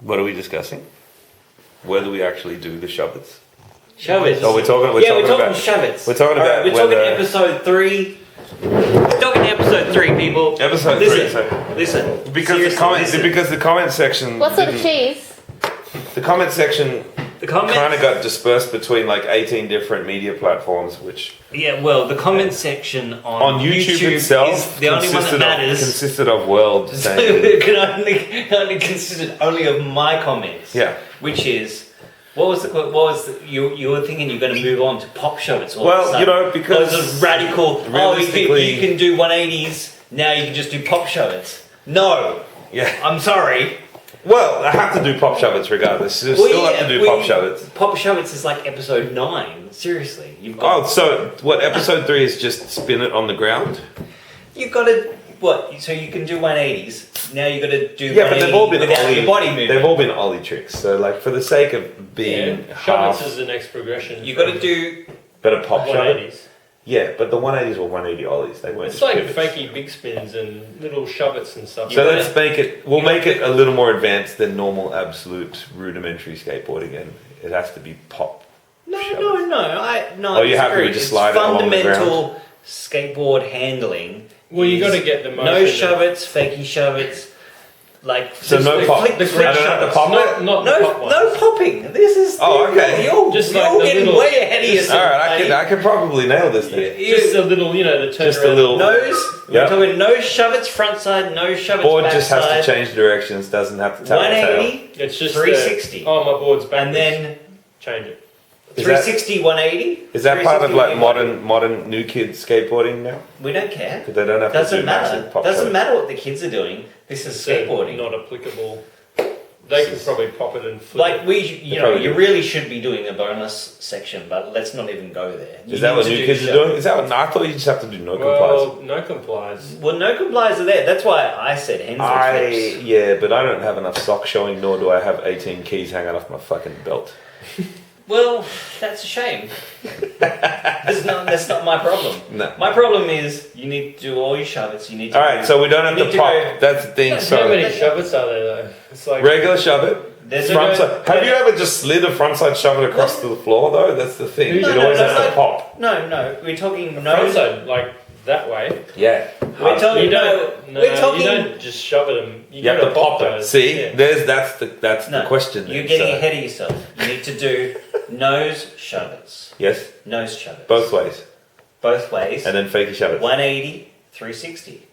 What are we discussing? Whether we actually do the shovets. Shovets. Oh, we're talking about shovets. We're talking about We're talking episode 3. We're talking episode 3, people. Episode 3. Listen. Because the comment section. What sort of cheese? The comment section kind of got dispersed between like 18 different media platforms, which... Yeah, well, the comment section on YouTube itself is the only one that matters. Consisted of world saying... It only consisted only of my comments. Yeah. Which is... you were thinking you're going to move on to pop shovets all Well, of a you sudden. know, because... Those are radical... Realistically... you can do 180s, now you can just do pop shovets. No! Yeah. I'm sorry. Well, I have to do pop shovets regardless. You still have to do pop shovets. Pop shovets is like episode 9. Seriously. You've got so what episode 3 is just spin it on the ground? You've got to... What? So you can do 180s. Now you've got to do 180 but they've all been without ollie, your body movement. They've all been ollie tricks. So like for the sake of being shovets is the next progression. You've got to do... But a pop shovet? 180s. Yeah, but the 180s were 180 ollies. They weren't. It's like fakey big spins and little shovets and stuff. So let's make it. We'll make it a little more advanced than normal, absolute, rudimentary skateboarding, and it has to be pop. No. Oh, you're happy with just slide it along the ground? Fundamental skateboard handling. Well, you got to get the motion. No shovets, fakey shovets. Like so no pop. The flick I don't have to pop it. No popping. This is. Oh, okay. You're getting way ahead of yourself. All right, I can probably nail this thing. Just a little, the turn just around. a little nose. We're talking no shovets front side, no shovets board back just side. has to change directions. Doesn't have to tell 180. It's just 360. Oh, my board's backwards. And then change it. 360, 180. Is that part of like modern new kids skateboarding now? We don't care. Because they don't have to do massive pop Doesn't shows. matter what the kids are doing. This is skateboarding. Not applicable. They can probably pop it and flip Like you really should be doing a bonus section, but let's not even go there. Is that what new kids are doing? Is that what I thought you just have to do no complies? Well, no complies. Well, no complies are there. That's why I said hands on flips. Yeah, but I don't have enough socks showing, nor do I have 18 keys hanging off my fucking belt. Well, that's a shame. That's not my problem. No. My problem is you need to do all your shovets. You need to. All right, so we don't have to pop. That's the thing. How many shovets are there though? It's like regular shove There's it. Front side. Have you ever just slid a frontside shove it across to the floor though? That's the thing. It always has to pop. No. We're talking front side, like that way. Yeah. We're talking You don't just shove it. You have to pop it. See, that's the question. You're getting ahead of yourself. You need to do nose shovets. Yes. Nose shovets. Both ways. Both ways. And then fakey shove it. 180, 360.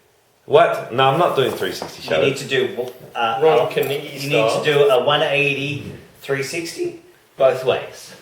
What? No, I'm not doing 360 shove. You need to do. Ron Carnegie you need to do a 180, 360. Both ways.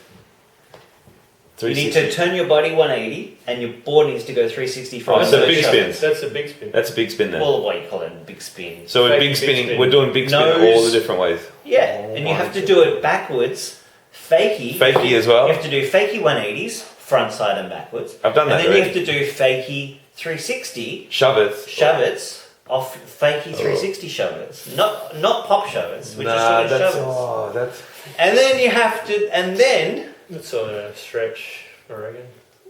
You need to turn your body 180 and your board needs to go 360 from so big spins. That's a big spin. That's a big spin then. Well, what you call it, a big spin. So with big spinning, we're doing big spin all the different ways. Yeah, and you have to do it backwards, fakey. Fakey as well. You have to do fakey 180s, front side and backwards. I've done that And then already. you have to do fakey 360. Shovets off fakey 360 shovets. Not pop shovets, we're just doing shovets. That's... And then you have to, It's a stretch, I reckon.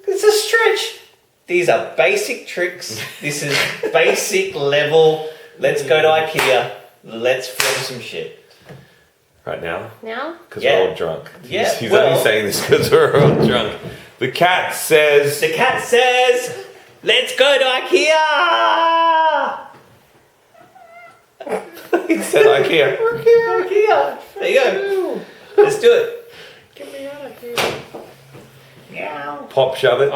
it's a stretch. These are basic tricks. This is basic level. Let's go to IKEA. Let's film some shit. Right now? Now? Because we're all drunk. Yeah, He's only saying this because we're all drunk. The cat says, let's go to IKEA! He said IKEA. IKEA. There you go. Let's do it. Get me out of here. Meow. Pop shove it.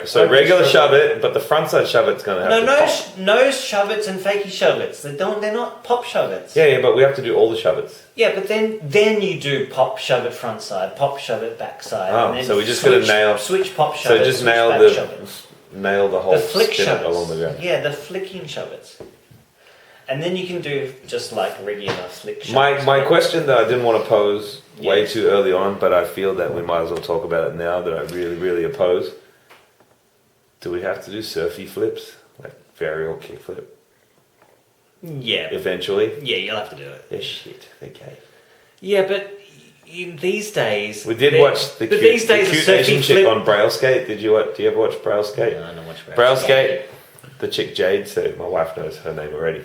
So regular shove it, but the front side shove it's going to have to pop. Nose shovets and fakey shovets. They're not pop shovets. Yeah, but we have to do all the shovets. Yeah, but then you do pop shove it front side, pop shove it back side. Oh, and then so we just got to nail... Switch pop shove So it, just switch nail back the... shove it. Nail the whole The flick spin shovets. along the ground. Yeah, the flicking shovets. And then you can do just like regular flick shovets. My question that I didn't want to pose way too early on, but I feel that we might as well talk about it now that I really, really oppose. Do we have to do surfy flips? Like varial kickflip? Yeah. Eventually? Yeah, you'll have to do it. Yeah, shit. Okay. Yeah, but in these days... We did watch the cute Asian chick on Braille Skate. Do you ever watch Braille Skate? No, I don't watch Braille Skate. The chick Jade, so my wife knows her name already.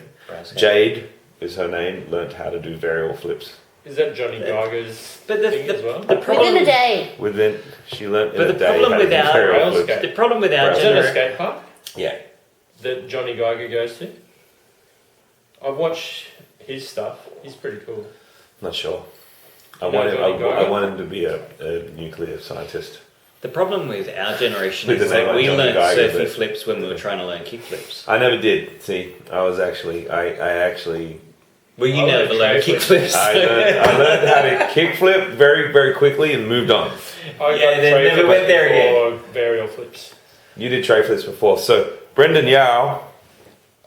Jade is her name, learnt how to do varial flips. Is that Johnny Geiger's But thing as well? the problem, Within a day. She learnt in But a the day problem how to with do our- aerial Rail flips. skate. the problem with our Is that a generation. skate park Yeah. that Johnny Geiger goes to? I've watched his stuff. He's pretty cool. Not sure. I You know want him. Johnny I Geiger? want him to be a nuclear scientist. The problem with our generation With is the name that like we Johnny learned Geiger, surfy but- flips when we were trying to learn kick flips. I never did. See, I was actually. I actually. Well, you I never learned learned tray kick flips. I learned how to kickflip very, very quickly and moved on. I Yeah, got they tray never flips went there before Varial flips. You did tray flips before, so Brendan Yao.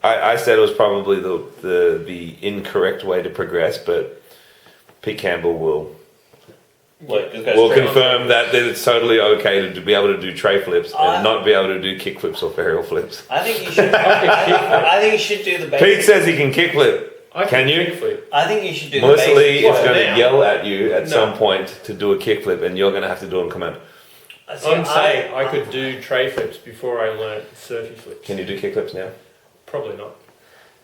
I said it was probably the incorrect way to progress, but Pete Campbell will confirm that it's totally okay to be able to do tray flips and not be able to do kick flips or aerial flips. I think you should. I think you should do the basics. Pete says he can kick flip. I Can you? kickflip. I think you should do Melissa the Lee basics. is What, going to now? yell at you at No. some point to do a kickflip, and you're going to have to do it on command. See, I'm saying I could do tray flips before I learnt surfy flips. Can you do kickflips now? Probably not.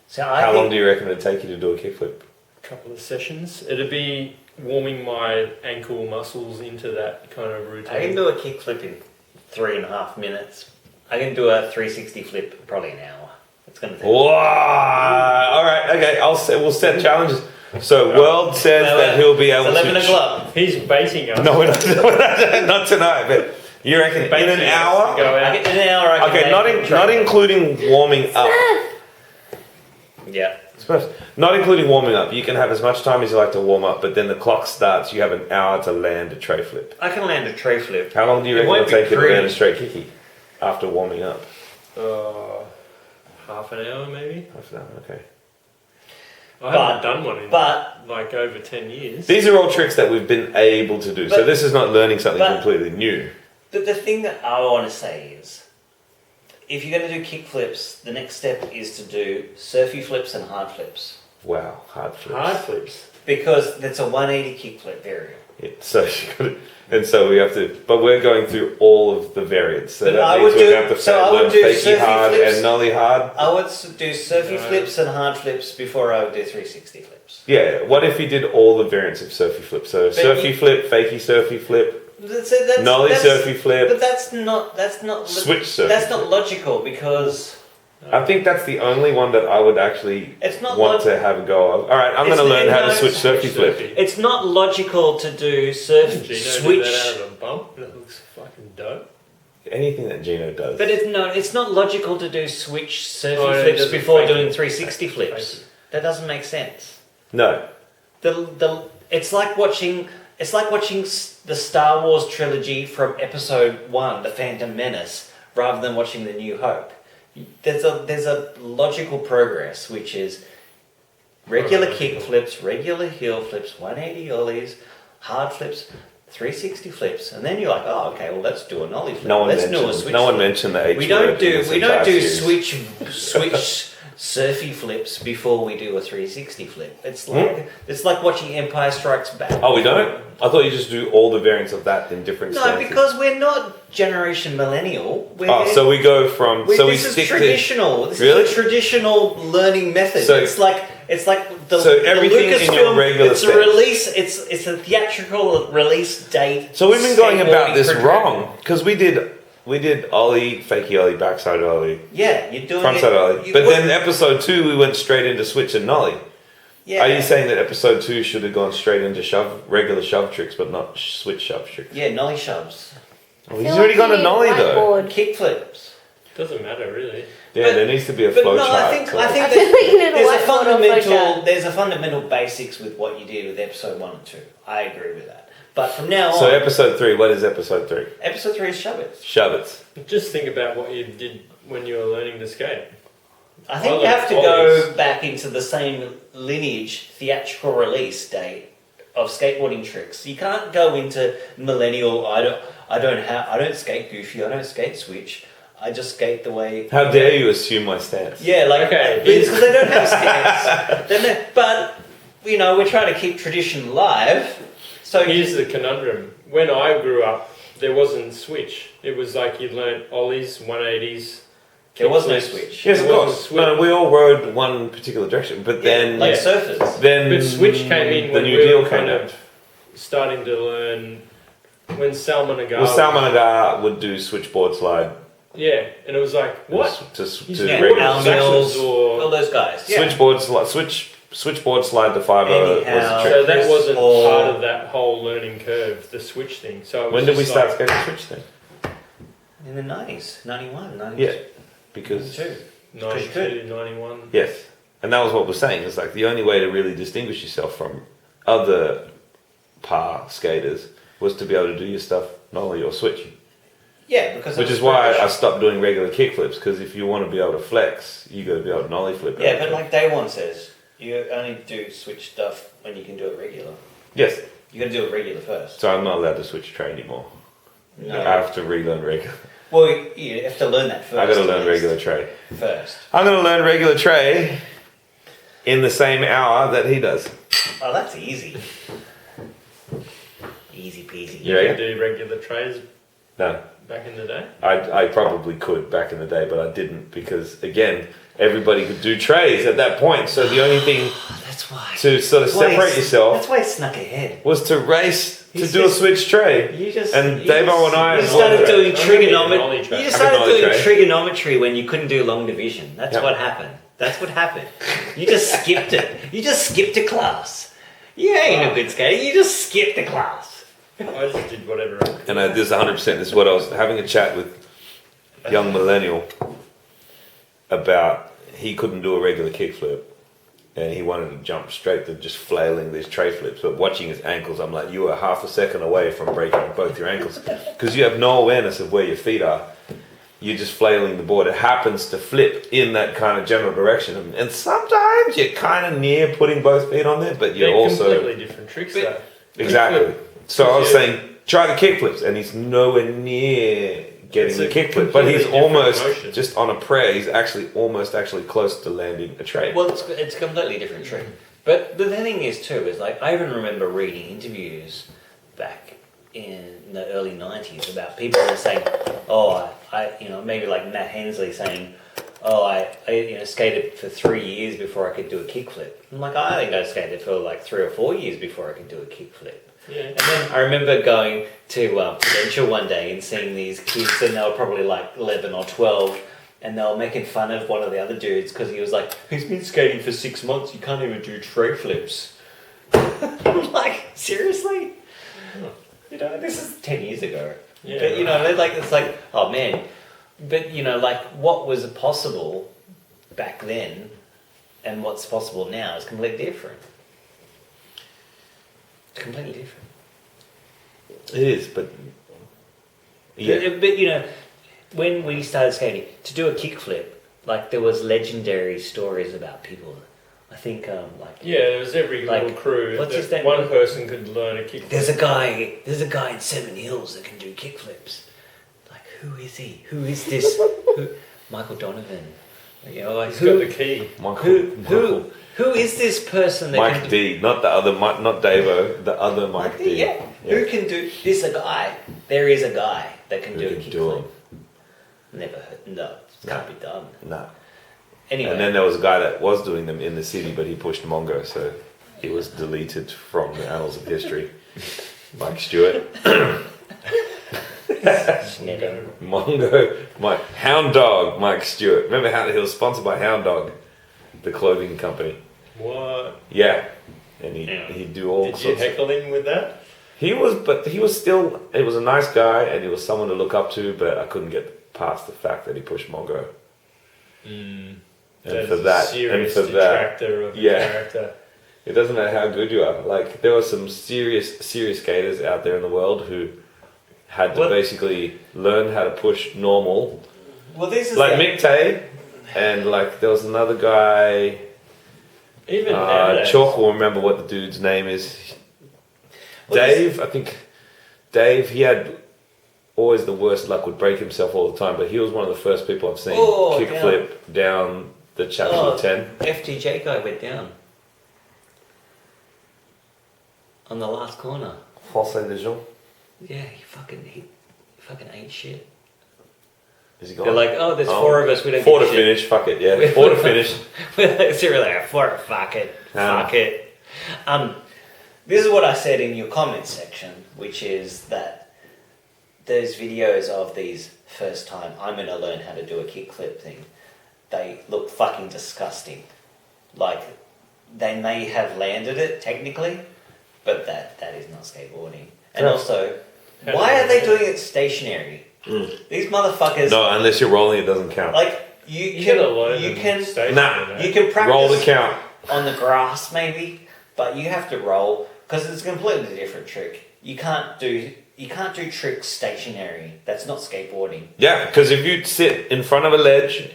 So I How think, long do you reckon it'd take you to do a kickflip? A couple of sessions. It'd be warming my ankle muscles into that kind of routine. I can do a kick flip in 3.5 minutes. I can do a 360 flip probably an hour. It's going to take. Wow! All right, okay. We'll set challenges. So World says that he'll be able It's 11 to. o'clock. He's baiting us. No, we're not, not tonight. But you reckon in Baiting an us to hour? go out. In an hour, I can Okay, make not including warming up. Yeah. Not including warming up. You can have as much time as you like to warm up, but then the clock starts. You have an hour to land a tray flip. I can land a tray flip. How long do you It reckon won't it'll take be you to land a pretty. straight kicky after warming up? Half an hour maybe. Half an hour, okay. I haven't done one in But like over 10 years. These are all tricks that we've been able to do. So But- this is not learning something but- completely new. the thing that I want to say is, if you're going to do kick flips, the next step is to do surfy flips and hard flips. Wow, hard flips. Hard flips. Because that's a 180 kick flip variant. Yeah, so and so we have to, but we're going through all of the variants. So But that I means would we're do- going to have to so I would learn do fakie surfy hard flips. and nollie hard. I would do surfy No. flips and hard flips before I would do 360 flips. Yeah, what if you did all the variants of surfy flip? So surfy flip, fakie surfy flip, nollie surfy flip, But that's not switch surfy That's not flip. logical because I think that's the only one that I would actually it's not want log- to have a go of. All right, I'm It's going to learn how to no- switch surfy flip. It's not logical to do Gino switch. did that out of a bump. That looks fucking dope. Anything that Gino does. But it's not logical to do switch surfy Oh, yeah, it flips doesn't before fake doing it. 360 Fake flips. it. That doesn't make sense. No. It's like watching the Star Wars trilogy from Episode 1, The Phantom Menace, rather than watching The New Hope. There's a logical progress, which is regular kick flips, regular heel flips, 180 ollies, hard flips, 360 flips, and then you're like, oh, okay, well, let's do a nollie flip. No one let's do a mentioned. switch No one flip. mentioned the H We don't word in this do entire series. switch surfy flips before we do a 360 flip. It's like watching Empire Strikes Back. Oh, we don't? I thought you just do all the variants of that in different No, stances. because we're not generation millennial. So we go from this we is stick traditional. This Really? is a traditional learning method. So- it's like the So everything in your Lucasfilm, regular it's a sense. release. It's a theatrical release date. So we've been going about skateboarding this program. wrong because we did ollie, fakie ollie, backside ollie, Yeah, you're doing frontside it. ollie. But then episode 2 we went straight into switch and nollie. yeah, Are you saying that episode 2 should have gone straight into regular shove tricks, but not switch shove tricks? yeah, nollie shoves, Oh, he's already got a nollie though. kick flips. Doesn't matter really. Yeah, But- there needs to be a But flow no, chart. I think I that feel like you need a whiteboard or there's a fundamental basics with what you did with episode 1 and 2. I agree with that. But from now So on, episode 3, what is episode 3? episode 3 is shove it. Shove it. Just think about what you did when you were learning to skate. I think I you have to like go ollies. back into the same lineage, theatrical release date of skateboarding tricks. You can't go into millennial. I don't skate goofy. I don't skate switch. I just skate the way. How dare you assume my stance? Yeah, like Okay, because they don't have stance. But we're trying to keep tradition alive. So Here's the conundrum. When I grew up, there wasn't switch. It was like you learnt ollies, 180s, There was no kickflips. switch. Yes, of There wasn't course. switch. No, we all rode one particular direction, but then like Yeah. surfers. then But switch came in the when new we deal were came kind out. of starting to learn when Salman Agar. Well, Salman Agar would do switchboard slide. Yeah, and it was like, what? To Yeah, regular Al sections Mills, or- all those guys. Yeah. switchboard slide to fiber was the Anyhow. trick. So that wasn't Or- part of that whole learning curve, the switch thing. So it was When did we just start like, skating switch then? In the 90s, 91, 92. Yeah, because 92, 91. yes, and that was what we're saying. It's like the only way to really distinguish yourself from other par skaters was to be able to do your stuff nollie or switch. Yeah, because Which is why I stopped doing regular kickflips, because if you want to be able to flex, you got to be able to nollie flip. Yeah, but like Day One says, you only do switch stuff when you can do it regular. yes, You got to do it regular first. so I'm not allowed to switch tray anymore. No. I have to relearn regular. Well, you have to learn that first. I got to at learn least. regular tray. First. I'm going to learn regular tray in the same hour that he does. Oh, that's easy. Easy peasy. You You reckon? could do regular trays No, back in the day. I probably could back in the day, but I didn't because again, everybody could do trays at that point. So the only thing That's why. to sort of That's why separate he- yourself That's why he snuck ahead. was to race to He's do a just- switch tray. You just. And you Davo just- and I You and started Walter- doing I remember trigonometry. the nollie You tray. just I could started nollie doing tray. trigonometry when you couldn't do long division. That's Yep. what happened. That's what happened. You just skipped it. You just skipped a class. You ain't a good skater. You just skipped a class. I just did whatever I could. And this 100%. This is what I was having a chat with young millennial about. He couldn't do a regular kickflip, and he wanted to jump straight to just flailing these tray flips. But watching his ankles, I'm like, you are half a second away from breaking both your ankles because you have no awareness of where your feet are. You're just flailing the board. It happens to flip in that kind of general direction, and sometimes you're kind of near putting both feet on there, but you're They're also completely different tricks though. exactly. So I was Yeah. saying, try the kickflips, and he's nowhere near getting It's the a kickflip, but he's completely different almost motion. just on a prayer. He's actually almost close to landing a tray. Well, it's a completely different trick. But the thing is too is like I even remember reading interviews back in the early '90s about people who were saying, "Oh, I maybe like Matt Hensley saying, oh, I skated for 3 years before I could do a kickflip." I'm like, I think I skated for like 3 or 4 years before I could do a kickflip. Yeah. And then I remember going to Prudential one day and seeing these kids, and they were probably like 11 or 12, and they were making fun of one of the other dudes because he was like, he's been skating for 6 months, you can't even do tray flips. I'm like, seriously? You know, this is 10 years ago. Yeah, But, they're like, it's like, oh man. But, like, what was possible back then and what's possible now is completely different. Completely different. It is, but yeah, But when we started skating, to do a kickflip, like there was legendary stories about people. I think Yeah, there was every Like, little crew. what's his that name? one person could learn a kick. there's a guy in Seven Hills that can do kickflips. Like, who is he? Who is this? Michael Donovan. Like, He's got the key. who is this person that Mike can do, D, not the other, not Davo, the other Mike D. Yeah. Who can do this? A guy. There is a guy that can Who do a can do kickflip. it? Never heard. No, can't be done. No. Anyway. And then there was a guy that was doing them in the city, but he pushed Mongo, so he was deleted from the annals of history. Mike Stewart. Schnetter. Mongo, Hound Dog, Mike Stewart. Remember how he was sponsored by Hound Dog, the clothing company. What? Yeah, and Yeah. he'd do all Did you sorts. heckle him with that? He was still. He was a nice guy, and he was someone to look up to. But I couldn't get past the fact that he pushed Mongo. And for that, serious and for that, detractor of yeah. character. it doesn't matter how good you are. Like there were some serious skaters out there in the world who had to Well- basically learn how to push normal. Well, this is Like the- Mick Tay, and like there was another guy. Even nowadays. Chalk will remember what the dude's name is. Well, Dave, I think. Dave, he had always the worst luck, would break himself all the time, but he was one of the first people I've seen Oh, kickflip down the chapter Oh. 10. FTJ guy went down on the last corner. Jose de Jong. Yeah, he fucking ate shit. Is he gone? They're like, oh, there's 4 of us. We don't. Four to give a shit. finish. Fuck it. Yeah. 4 to finish. Seriously, like, fuck it. Fuck it. This is what I said in your comments section, which is that those videos of these first time, I'm going to learn how to do a kickflip thing, they look fucking disgusting. Like, they may have landed it technically, but that is not skateboarding. And also, why are they doing it stationary? These motherfuckers. No, unless you're rolling, it doesn't count. Like you can practice roll the count on the grass maybe, but you have to roll because it's a completely different trick. You can't do tricks stationary. That's not skateboarding. Yeah, because if you sit in front of a ledge,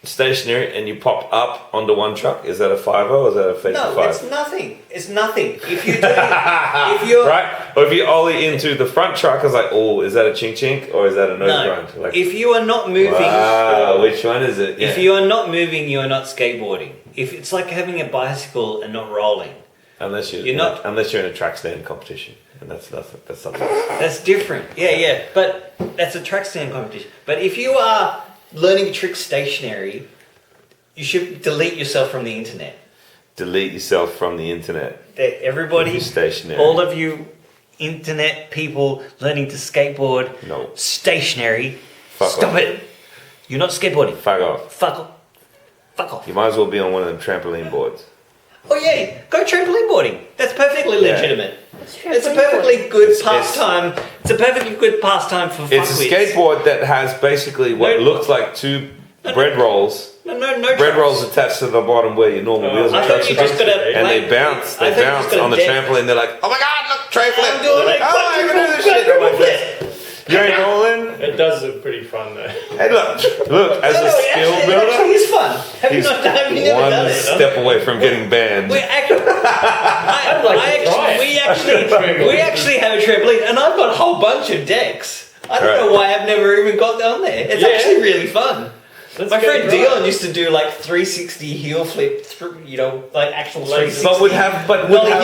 stationary, and you pop up onto one truck, is that a 5-0 or is that a 55? No, it's nothing. It's nothing. If you do, if you're right, or if you ollie into the front truck, it's like, oh, is that a chink chink or is that a nose grind? Like, if you are not moving, which one is it? Yeah. If you are not moving, you are not skateboarding. If it's like having a bicycle and not rolling. Unless you're in a track stand competition, and that's something. That's different. Yeah, but that's a track stand competition. But if you are learning a trick stationary, you should delete yourself from the internet. Delete yourself from the internet. Everybody, stationary. all of you internet people learning to skateboard, no, stationary. Stop off. It. You're not skateboarding. Fuck off. Fuck off. You might as well be on one of them trampoline boards. Oh yeah, go trampoline boarding. That's perfectly legitimate. It's a Trampoline perfectly good pastime. It's a perfectly good pastime for fuckwits. It's a skateboard that has basically what looks like 2 bread rolls. No. Bread rolls attached to the bottom where your normal wheels are. You just gotta and they bounce. They bounce on the trampoline. They're like, oh my god, look, tray flip. I'm doing like, oh, I can do this shit. I'm like, you ain't rolling. It does look pretty fun though. Hey, look, as a skill It builder, actually is fun. Have you never done one it? step away from getting banned. We actually have a trampoline, and I've got a whole bunch of decks. I don't know why I've never even got down there. It's actually really fun. My friend Dion used to do like 360 heel flip, like actual 360. But would have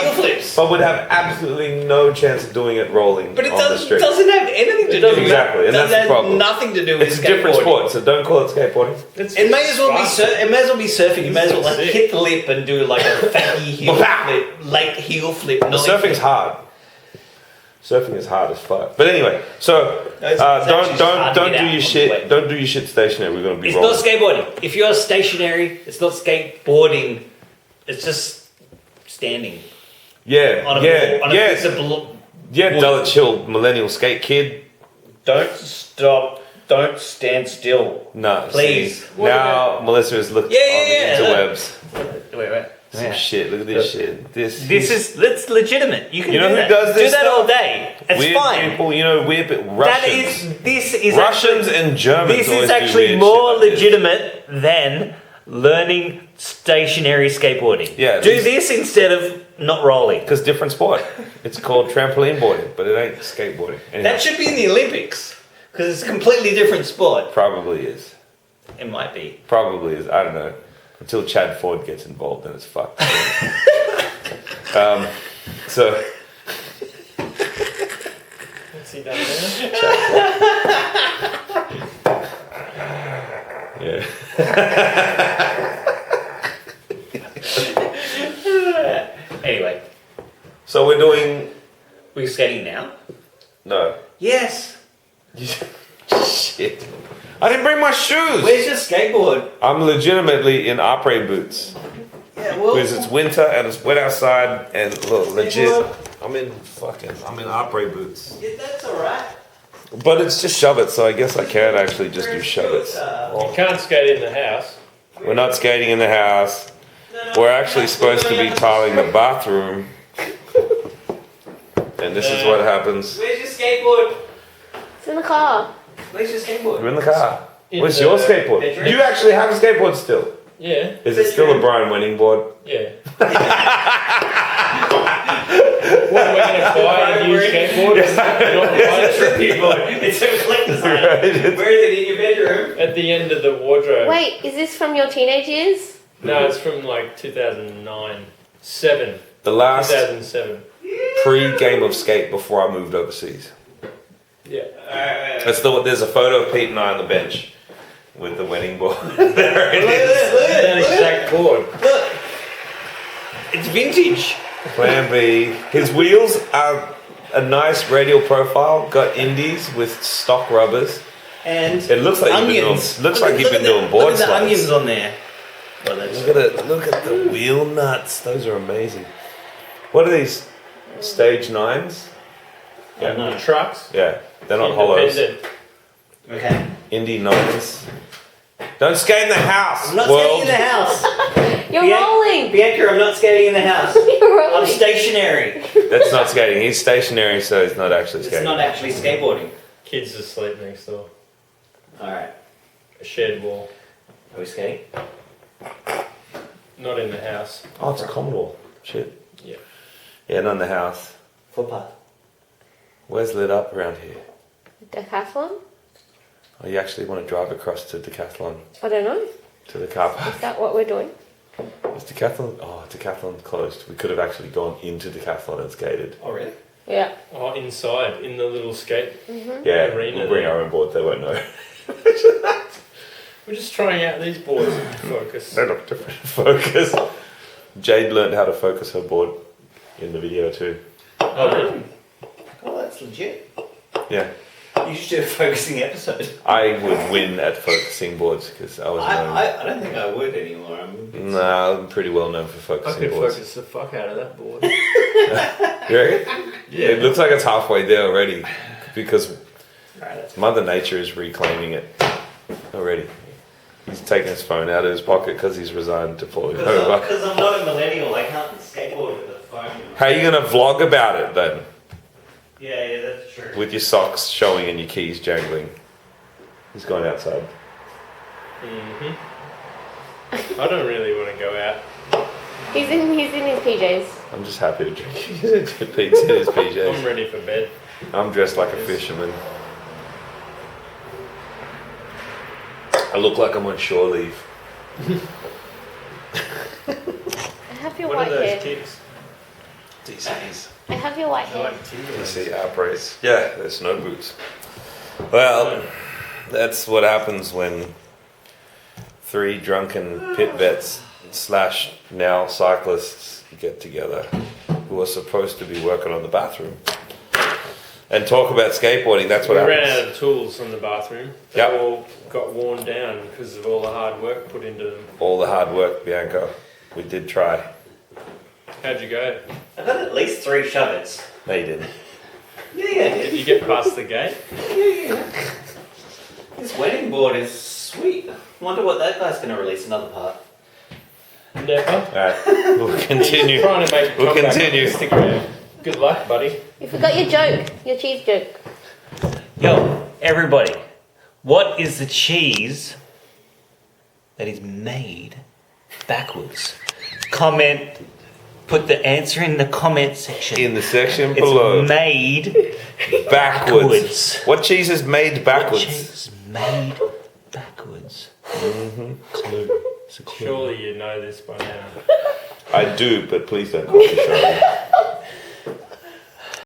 heel flips. But would have absolutely no chance of doing it rolling. But it on the street. doesn't have anything to do with exactly, and that's the problem. Nothing to do with it's a different sport, so don't call it skateboarding. It may as well be surfing. You may as well like hit the lip and do like a fatty heel flip, late heel flip. Surfing's hard. Surfing is hard as fuck. But anyway, so don't do your shit. Don't do your shit stationary. We're gonna be. It's not skateboarding. If you're stationary, it's not skateboarding. It's just standing. Yeah, on a piece of dull chill millennial skate kid. Don't stop. Don't stand still. No, please. Now Melissa has looked on the interwebs. Wait. Some shit. Look at this shit. It's legitimate. You can know do who that. does this? Do that all day. It's weird fine. People, weird Russians. This is Russians and Germans. This is actually more legitimate than learning stationary skateboarding. Yeah. Do this instead of not rolling. Because different sport. It's called trampoline boarding, but it ain't skateboarding. Anyhow. That should be in the Olympics because it's a completely different sport. Probably is. It might be. Probably is. I don't know. Until Chad Ford gets involved, then it's fucked. So. What's he done there? Yeah. Anyway. So we're skating now? No. Yes. Shit. I didn't bring my shoes. Where's your skateboard? I'm legitimately in après boots. Yeah, well. Because it's winter and it's wet outside and look, legit. I'm in après boots. Yeah, that's alright. But it's just shove it, so I guess I can actually just do shove it. You can't skate in the house. We're not skating in the house. We're actually supposed to be tiling the bathroom. And this is what happens. Where's your skateboard? It's in the car. Where's your skateboard? We're in the car. Where's your skateboard? bedroom. You actually have a skateboard still? Yeah. Is it still a Brian Wenning board? Yeah. What, we're going to buy a new skateboard? It's a collector's item. Where is it in your bedroom? At the end of the wardrobe. Wait, is this from your teenage years? No, it's from like 2009. 7. The last 2007. pre-game of skate before I moved overseas. Yeah. There's a photo of Pete and I on the bench. with the wedding board. There it Look at is. it, That look at it, exact board. look. It's vintage. Plan B. His wheels are a nice radial profile. Got indies with stock rubbers. And It looks like onions. you've been doing board Look at the slides. onions on there. Well, that's Look at it. Look at the wheel nuts. Those are amazing. What are these? Stage 9s? yeah. No. Trucks. Yeah, they're not hollows. Independent. Okay. Indy 9s. Don't skate in the house. I'm not world. skating in the house. You're Bian- rolling. Bianca, I'm not skating in the house. You're rolling. I'm stationary. That's not skating. He's stationary, so he's not actually It's skating. not actually skateboarding. Kids asleep next door. Alright. A shared wall. Are we skating? Not in the house. Oh, it's a Commodore. Shit. Yeah. Yeah, not in the house. Footpath. Where's lit up around here? Decathlon? Oh, you actually want to drive across to Decathlon, I don't know. to the car park? Is that what we're doing? Is Decathlon? Oh, Decathlon closed. We could have actually gone into Decathlon and skated. Oh, really? Yeah. Oh, inside, in the little skate. Yeah, Arena we'll bring there. our own board. They won't know. We're just trying out these boards to focus. They look different. Focus. Jade learned how to focus her board in the video too. Oh, really? Oh, that's legit. Yeah, You should do a focusing episode. I would win at focusing boards because I was known. I don't think I would anymore. Nah, I'm pretty well known for I focusing could boards. focus the fuck out of that board. You reckon? Yeah. It looks like it's halfway there already because Right, that's Mother Nature is reclaiming it already. He's taking his phone out of his pocket because he's resigned to falling over. because I'm not a millennial. I can't skateboard with a phone. How are you going to vlog about it then? Yeah, that's true. With your socks showing and your keys jangling. He's gone outside. I don't really want to go out. He's in his PJs. I'm just happy to drink Pete's in his I'm PJs. ready for bed. I'm dressed like a fisherman. I look like I'm on shore leave. I have your What white are those hair. kicks? DCs. I have your white I hair. like Timberlands. DC outbreaks. Yeah, they're snow boots. Well, that's what happens when 3 drunken pitvets / now cyclists get together who are supposed to be working on the bathroom and talk about skateboarding. That's We what ran happens. out of tools in the bathroom. They Yep. all got worn down because of all the hard work put into them. All the hard work, Bianca. We did try. How'd you go? I got at least 3 shove-its. No, you didn't. Yeah, Did you get past the gate? This wedding board is sweet. Wonder what that guy's going to release another part. Never. Alright, we'll continue. Trying to make a We'll comeback. continue. Stick around. Good luck, buddy. You forgot your joke. Your cheese joke. Yo, everybody, what is the cheese that is made backwards? Comment. Put the answer in the comment section. In the section It's below. made Backwards. backwards. What cheese is made backwards? What cheese is made backwards? Clue. It's a clue. Surely you know this by now. I do, but please don't call me Charlie.